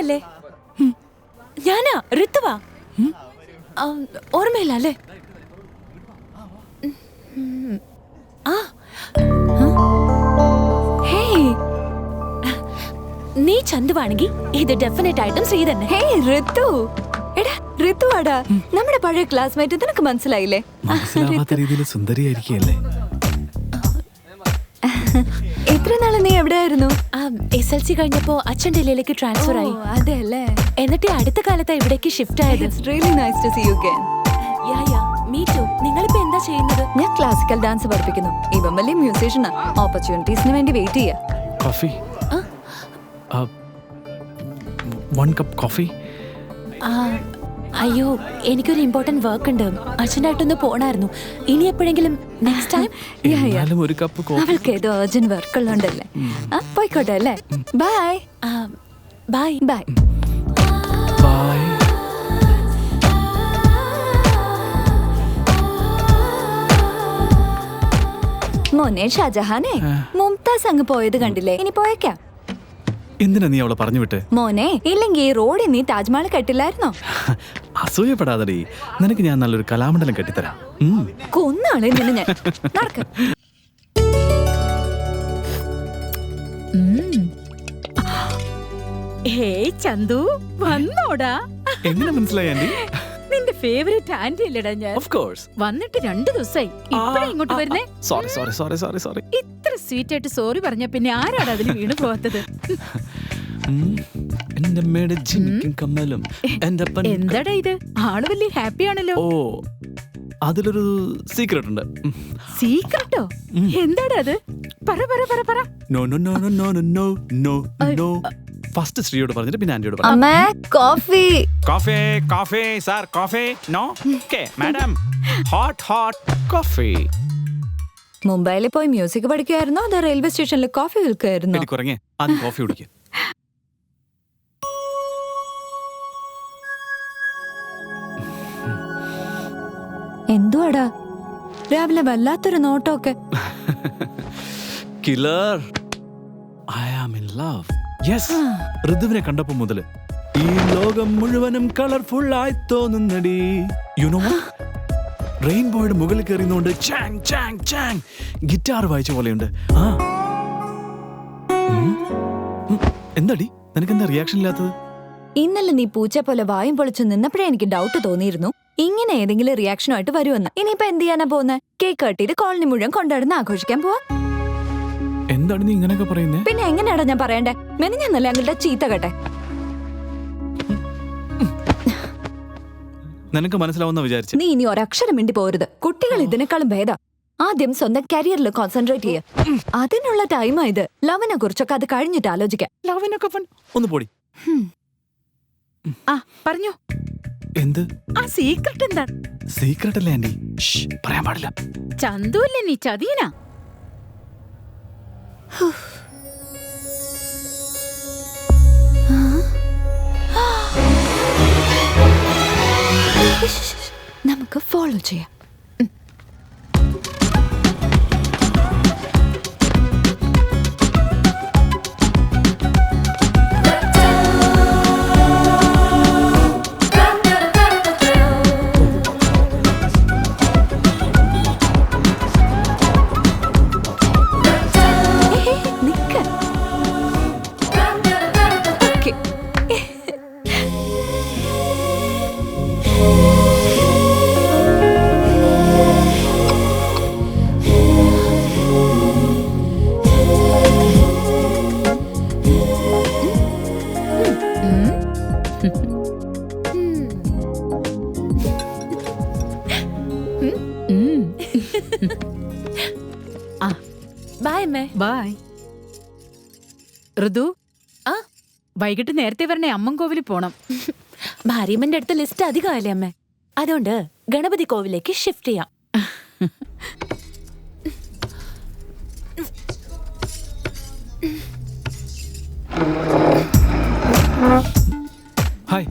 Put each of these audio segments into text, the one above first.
അല്ലേ? ഞാനാ ഋത്തുവാ. ഓർമ്മയില്ല അല്ലേ? നീ ചന്തുവാണെങ്കിൽ ഇത് ഡെഫിനറ്റ് ആയിട്ടും ശ്രീ തന്നെ. ഹേയ് ഋതു, എടാ ഋതുവാടാ, നമ്മുടെ പഴയ ക്ലാസ്മേറ്റ്. നിനക്ക് മനസ്സിലായില്ലേ? സുന്ദരിയായിരിക്കല്ലേ? എത്ര നാളെ നീ എവിടെയായിരുന്നു? SLC കഴിഞ്ഞപ്പോ അച്ഛൻ ഡൽഹിയിലേക്ക് ട്രാൻസ്ഫർ ആയി. അതെ അല്ലേ? എന്നിട്ട് അടുത്ത കാലത്ത് ഇവിടേക്ക് ഷിഫ്റ്റ് ആയത്. It's really nice to see you again. Me too. നിങ്ങളിപ്പോ എന്താ ചെയ്യുന്നത്? ഞാൻ ക്ലാസിക്കൽ ഡാൻസ് പഠിപ്പിക്കുന്നു. ഇവൻ വലിയ മ്യൂസീഷ്യനാ. ഓപ്പർച്യൂണിറ്റീസിന് വേണ്ടി വെയിറ്റ് ചെയ്യാ. കോഫി? one cup coffee? അയ്യോ, എനിക്കൊരു ഇമ്പോർട്ടന്റ് വർക്ക് ഉണ്ട്. അച്ഛനായിട്ടൊന്ന് പോണായിരുന്നു. ഇനി എപ്പോഴെങ്കിലും നെക്സ്റ്റ് ടൈം. ഒരു കപ്പ് കോഫി. അവൾക്ക് ഏതോ അർജന്റ് വർക്ക് ഉള്ളതുകൊണ്ടല്ലേ. പോയിക്കോട്ടെ അല്ലേ? Bye bye bye bye. മോനെ ഷാജഹാനെ, മുംതാസ് അങ്ങ് പോയത് കണ്ടില്ലേ? ഇനി പോയേക്കാം. എന്തിനാ നീ അവളെ പറഞ്ഞു വിട്ട്? മോനെ, ഇല്ലെങ്കിൽ ഈ റോഡിൽ നീ താജ്മഹൽ കെട്ടില്ലായിരുന്നോ? അസൂയപ്പെടാതടി, നിനക്ക് ഞാൻ നല്ലൊരു കലാമണ്ഡലം കെട്ടിത്തരാം. കൊന്നാളെ നിന്നെ ഞാൻ. നടക്ക്. ഹേയ് ചന്തു, വന്നോടാ? എങ്ങനെ മനസ്സിലായി ആന്റി? നിന്റെ ഫേവറേറ്റ് ആന്റി അല്ലടാ ഞാൻ. Of course. വന്നിട്ട് 2 ദിവസമായി. ഇപ്പഴാ ഇങ്ങോട്ട് വരുന്നേ? സോറി. ഇത്ര സ്വീറ്റ് ആയിട്ട് സോറി പറഞ്ഞ പിന്നെ ആരാടാ അതിൽ വീണ് പോവാത്തത്? എന്റെ അമ്മയുടെ ജിമിക്കും കമ്മലും. എന്താടാ ഇത്? ആള് വലിയ ഹാപ്പി ആണല്ലോ. ഓ, അതിലൊരു സീക്രട്ട് ഉണ്ട്. സീക്രട്ടോ? എന്താടാ അത്? പറ. No no no no no no no no. First ശ്രീയോട് പറഞ്ഞിട്ട് പിന്നെ ആന്റിയോട് പറഞ്ഞു. അമ്മേ, coffee. Coffee sir, coffee. No okay madam, hot coffee. മുംബൈയിൽ പോയി മ്യൂസിക് പഠിക്കുമായിരുന്നോ അതോ റെയിൽവേ സ്റ്റേഷനിൽ കോഫി വിൽക്കുമായിരുന്നോ? കുറങ്ങേ, ആദ്യം കോഫി കുടിക്ക്. എന്തുവാടാ രാവിലെ വല്ലാത്തൊരു നോട്ടമൊക്കെ? Killer, I am in love. Yes, ഋതുവിനെ കണ്ടപ്പോ മുതല് ഈ ലോകം മുഴുവനും കളർഫുൾ ആയി തോന്നുന്നടി. യു നോ റെയിൻബോയുടെ മുകളിൽ കയറിയുന്നോണ്ട് ചാങ് ചാങ് ചാങ് ഗിറ്റാർ വായിച്ച പോലെയുണ്ട്. എന്താടി, നിനക്കെന്താ റിയാക്ഷൻ ഇല്ലാത്തത്? ഇന്നലെ നീ പൂച്ച പോലെ വായും പൊളിച്ചു നിന്നപ്പോഴേ എനിക്ക് ഡൗട്ട് തോന്നിയിരുന്നു ഇങ്ങനെ ഏതെങ്കിലും റിയാക്ഷനുമായിട്ട് വരുമെന്ന്. ഇനിയിപ്പോ എന്ത് ചെയ്യാനാ പോകുന്നെ? കേക്ക് കട്ടിട്ട് കോളനി മുഴുവൻ കൊണ്ടുവരുന്ന ആഘോഷിക്കാൻ പോവാ. എന്താണ് നീ ഇങ്ങനെയൊക്കെ പറയുന്നേ? പിന്നെ എങ്ങനെയാടാ ഞാൻ പറയണ്ടേ? മെനഞ്ഞന്നല്ലേ ഞങ്ങളുടെ ചീത്ത കേട്ടെ. നിനക്ക് മനസ്സിലാവുന്ന വിചാരിച്ചു. നീ ഇനി ഒരക്ഷരം മിണ്ടി പോരുത്. കുട്ടികൾ ഇതിനേക്കാളും ഭേദം. ആദ്യം സ്വന്തം കരിയറിൽ കോൺസെൻട്രേറ്റ് ചെയ്യുക. അതിനുള്ള ടൈമായത്. ലവിനെ കുറിച്ചൊക്കെ അത് കഴിഞ്ഞിട്ട് ആലോചിക്കാം. ലവിനൊക്കെ ഒന്ന് പോടി. പറഞ്ഞോ. എന്ത്? ആ സീക്രട്ട് എന്താ? സീക്രട്ട് അല്ലേ ആന്റി, പറയാൻ പാടില്ല. ചന്തു അല്ലേ നീ? ചതിയനാ? നമുക്ക് ഫോളോ ചെയ്യാം. ബൈ. ഋതു, വൈകിട്ട് നേരത്തെ വരണേ, അമ്മൻകോവിലിൽ പോണം. ഭാര്യമ്മന്റെ അടുത്ത് ലിസ്റ്റ് അധികമല്ലേ അമ്മേ? അതുകൊണ്ട് ഗണപതി കോവിലേക്ക് ഷിഫ്റ്റ് ചെയ്യാം. ഹായ്.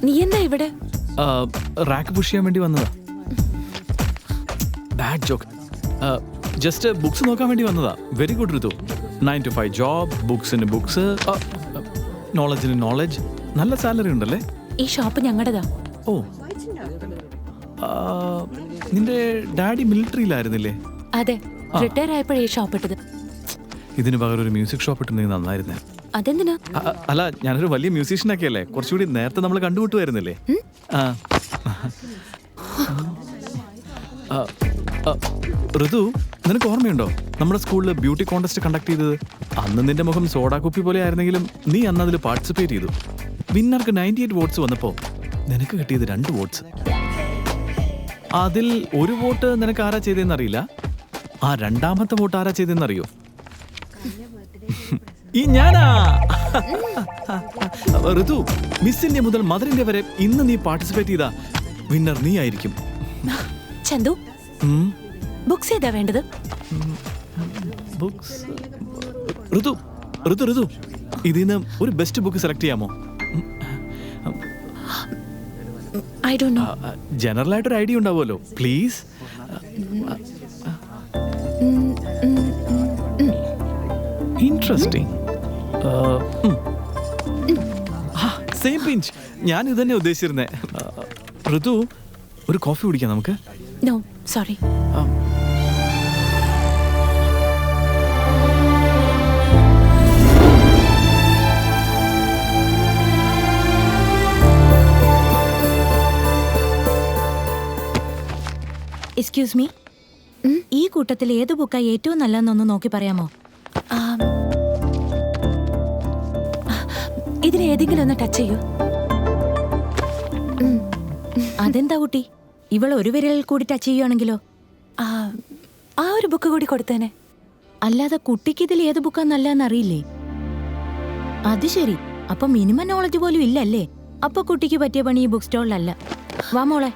നീ എന്താ ഇവിടെ? റാക്ക് പുഷ് ചെയ്യാൻ വേണ്ടി വന്നതാ. Bad joke. ജസ്റ്റ് ബുക്സ് നോക്കാൻ വേണ്ടി വന്നതാ. Very good Ritu. 9 to 5 job, ബുക്സിന് ബുക്സ്. നോളജിന് നോളജ്. നല്ല സാലറി ഉണ്ടല്ലേ? ഈ ഷോപ്പ് ഞങ്ങളുടെതാ. ഓ, നിന്റെ ഡാഡി മിലിറ്ററിയിലായിരുന്നില്ലേ? അതെ, റിട്ടയർ ആയപ്പോഴേ ഈ ഷോപ്പ് ഇട്ടത്. ഇതിന് പകരം ഒരു മ്യൂസിക് ഷോപ്പ് ഇട്ടുണ്ടെങ്കിൽ നന്നായിരുന്നേ. അതെന്തിനാ? അല്ല, ഞാനൊരു വലിയ മ്യൂസീഷ്യനൊക്കെ അല്ലേ, കുറച്ചുകൂടി നേരത്തെ നമ്മൾ കണ്ടുമുട്ടുമായിരുന്നില്ലേ? ഋതു, നിനക്ക് ഓർമ്മയുണ്ടോ നമ്മുടെ സ്കൂളിൽ ബ്യൂട്ടി കോൺടെസ്റ്റ് കണ്ടക്ട് ചെയ്തത്? അന്ന് നിന്റെ മുഖം സോഡാ കുപ്പി പോലെ ആയിരുന്നെങ്കിലും നീ അന്ന് അതിൽ പാർട്ടിസിപ്പേറ്റ് ചെയ്തു. വിന്നർക്ക് 98 വോട്ട്സ് വന്നപ്പോൾ നിനക്ക് കിട്ടിയത് 2 വോട്ട്സ്. അതിൽ ഒരു വോട്ട് നിനക്ക് ആരാ ചെയ്തതെന്നറിയില്ല. ആ രണ്ടാമത്തെ വോട്ട് ആരാ ചെയ്തതെന്നറിയോ? ഈ ഞാനാ. ഋതു, മിസ് ഇന്ത്യ മുതൽ മദർ ഇന്ത്യ വരെ ഇന്ന് നീ പാർട്ടിസിപ്പേറ്റ് ചെയ്ത വിന്നർ നീ ആയിരിക്കും. ചന്തു, ബുക്സ് ഏതാ വേണ്ടത്? ബുക്സ്. ഋതു ഋതു ഋതു ഇതിന്ന് ഒരു ബെസ്റ്റ് ബുക്ക് സെലക്ട് ചെയ്യാമോ? I don't know. ജനറൽ ആയിട്ടൊരു ഐഡിയ ഉണ്ടാവുമല്ലോ, പ്ലീസ്. ഇൻട്രസ്റ്റിംഗ്. Same pinch. ഞാൻ ഇത് തന്നെ ഉദ്ദേശിച്ചിരുന്നേ. ഋതു, ഒരു കോഫി കുടിക്കാം നമുക്ക്? No, sorry. എക്സ്ക്യൂസ് മീ, ഈ കൂട്ടത്തിൽ ഏത് ബുക്കാ ഏറ്റവും നല്ലതെന്നൊന്ന് നോക്കി പറയാമോ? ഇതിൽ ഏതെങ്കിലും ഒന്ന് ടച്ച് ചെയ്യൂ. അതെന്താ കുട്ടി, ഇവൾ ഒരു വിരലിൽ കൂടി ടച്ച് ചെയ്യുകയാണെങ്കിലോ? ആ ഒരു ബുക്ക് കൂടി കൊടുത്തേനെ. അല്ലാതെ കുട്ടിക്ക് ഇതിൽ ഏത് ബുക്കാ നല്ലതെന്ന് അറിയില്ലേ? അത് ശരി, അപ്പൊ മിനിമം നോളജ് പോലും ഇല്ലല്ലേ? അപ്പൊ കുട്ടിക്ക് പറ്റിയ പണി ഈ ബുക്ക് സ്റ്റോളിലല്ല. വാ മോളെ.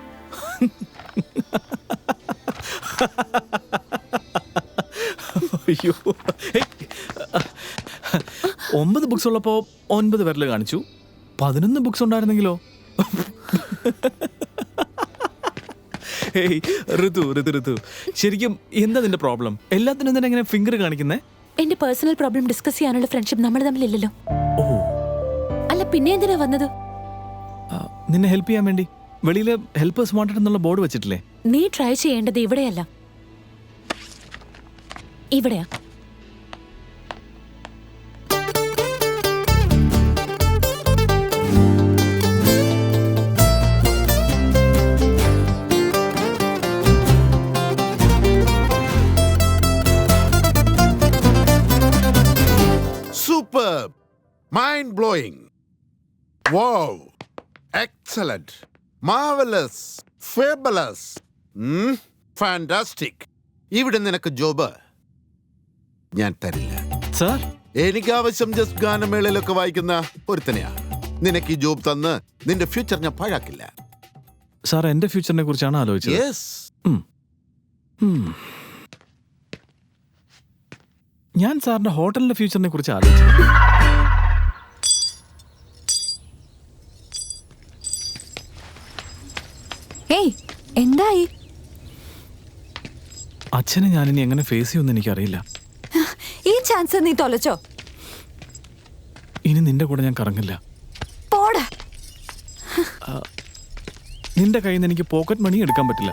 അയ്യോ, 9 ബുക്സ് ഉള്ളപ്പോ 9 പേരിൽ കാണിച്ചു. 11 ബുക്സ് ഉണ്ടായിരുന്നെങ്കിലോ? ഋതു ഋതു ഋതു, ശരിക്കും എന്താ നിന്റെ പ്രോബ്ലം? എല്ലാത്തിനും തന്നെ എങ്ങനെ ഫിംഗർ കാണിക്കുന്നേ? എന്റെ പേഴ്സണൽ പ്രോബ്ലം ഡിസ്കസ് ചെയ്യാനുള്ള ഫ്രണ്ട്ഷിപ്പ് നമ്മൾ തമ്മിലില്ലല്ലോ. ഓ, അല്ല പിന്നെ എന്തിനാ വന്നത്? നിന്നെ ഹെൽപ്പ് ചെയ്യാൻ വേണ്ടി. വെളിയില് ഹെൽപ്പേഴ്സ് വാണ്ടഡ് എന്നുള്ള ബോർഡ് വെച്ചിട്ടില്ലേ? നീ ട്രൈ ചെയ്യേണ്ടത് ഇവിടെയല്ല, ഇവിടെയാ. Superb! Mind-blowing! Wow! Excellent! Marvelous! Fabulous! Fantastic! ഇവിടെ നിനക്ക് ജോബ് ഞാൻ തരില്ല. സാർ, എനിക്ക് ആവശ്യം ജസ്റ്റ് ഗാനമേളയിലൊക്കെ വായിക്കുന്ന ഒരുത്തനെയാ. നിനക്ക് ഈ ജോബ് തന്ന് നിന്റെ ഫ്യൂച്ചർ ഞാൻ പാഴാക്കില്ല. സാർ എന്റെ ഫ്യൂച്ചറിനെ കുറിച്ചാണ് ആലോചിച്ചത്. യെസ്. ഞാൻ സാറിന്റെ ഹോട്ടലിന്റെ ഫ്യൂച്ചറിനെ കുറിച്ച് ആലോചിച്ചു. ഏയ്, എന്തായി? അച്ഛനെ ഞാനിനി എങ്ങനെ ഫേസ് ചെയ്യുമെന്ന് എനിക്കറിയില്ല. ഈ ചാൻസ് നീ തൊലച്ചോ? ഇനി നിന്റെ കൂടെ ഞാൻ കറങ്ങില്ല. പോടാ. നിന്റെ കയ്യിൽ നിന്ന് എനിക്ക് പോക്കറ്റ് മണി എടുക്കാൻ പറ്റില്ല.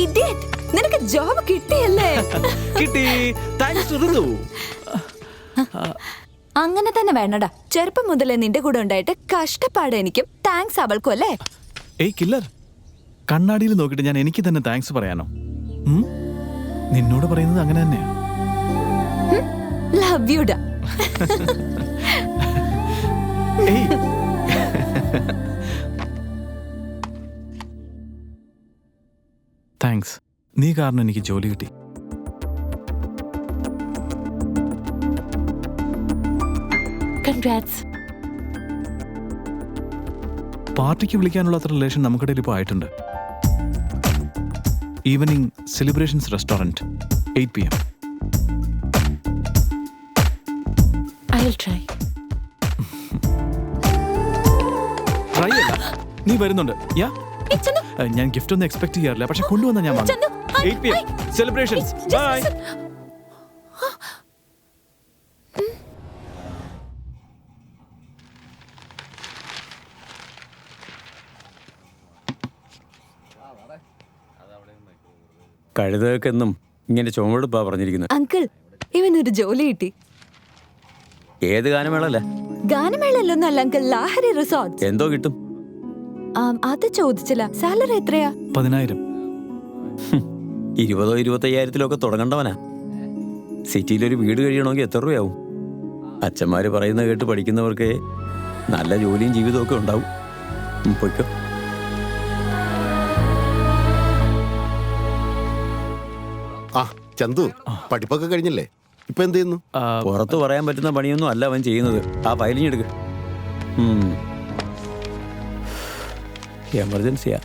ഇഡിയറ്റ്, നിനക്ക് ജോബ് കിട്ടിയല്ലേ? കിട്ടി. താങ്ക്സ് ടു ഋതു. അങ്ങനെ തന്നെ വേണടാ. ചെറുപ്പം മുതലേ നിന്റെ കൂടെ ഉണ്ടായിട്ട് കഷ്ടപ്പാട് എനിക്കും താങ്ക്സ് അവൾക്കും അല്ലേ? ഏയ് കില്ലർ, കണ്ണാടിയിൽ നോക്കിയിട്ട് ഞാൻ എനിക്ക് തന്നെ താങ്ക്സ് പറയാനോ? നിന്നോട് പറയുന്നത് അങ്ങനെ തന്നെയാ. ലവ് യു ഡാ. താങ്ക്സ്. നീ കാരണം എനിക്ക് ജോലി കിട്ടി. കൺഗ്രാറ്റ്സ്. പാർട്ടിക്ക് വിളിക്കാനുള്ള അത്ര റിലേഷൻ നമുക്കിടയിൽ ഇപ്പോൾ ആയിട്ടുണ്ട്. Evening celebrations restaurant 8 PM. I'll try. Try അല്ല, നീ വരുന്നുണ്ട്. യാ, ഞാൻ ഗിഫ്റ്റ് ഒന്നും എക്സ്പെക്ട് ചെയ്യാറില്ല, പക്ഷെ കൊണ്ടുവന്ന ഞാൻ വാങ്ങും. 8 PM സെലിബ്രേഷൻസ്. ബൈ. കഴുതക്കെന്നും ഇങ്ങനെ ചുമടുപ്പാ പറഞ്ഞിരിക്കുന്നത്. അങ്കിൾ ഇവനൊരു ജോലി കിട്ടി. ഏത് ഗാനമേളല്ലേ? ഗാനമേളല്ലൊന്നും അല്ല അങ്കിൾ, ലാഹരി റിസോർട്ട്. എന്തോ കിട്ടും? അത് ചോദിച്ചില്ല. സാലറി എത്രയാ? 10,000. 20,000-25,000 തുടങ്ങണ്ടവനാ. സിറ്റിയിലൊരു വീട് കഴിയണമെങ്കിൽ എത്ര രൂപയാവും? അച്ഛന്മാര് പറയുന്നത് കേട്ട് പഠിക്കുന്നവർക്ക് നല്ല ജോലിയും ജീവിതവും ഒക്കെ ഉണ്ടാവും. പൊയ്ക്കോ. ആ ചന്തു, പഠിപ്പൊക്കെ കഴിഞ്ഞില്ലേ? ഇപ്പൊ എന്ത് ചെയ്യുന്നു? പുറത്ത് പറയാൻ പറ്റുന്ന പണിയൊന്നും അല്ല അവൻ ചെയ്യുന്നത്. ആ ഫയലിങ് എടുക്ക്. എമർജൻസിയാ.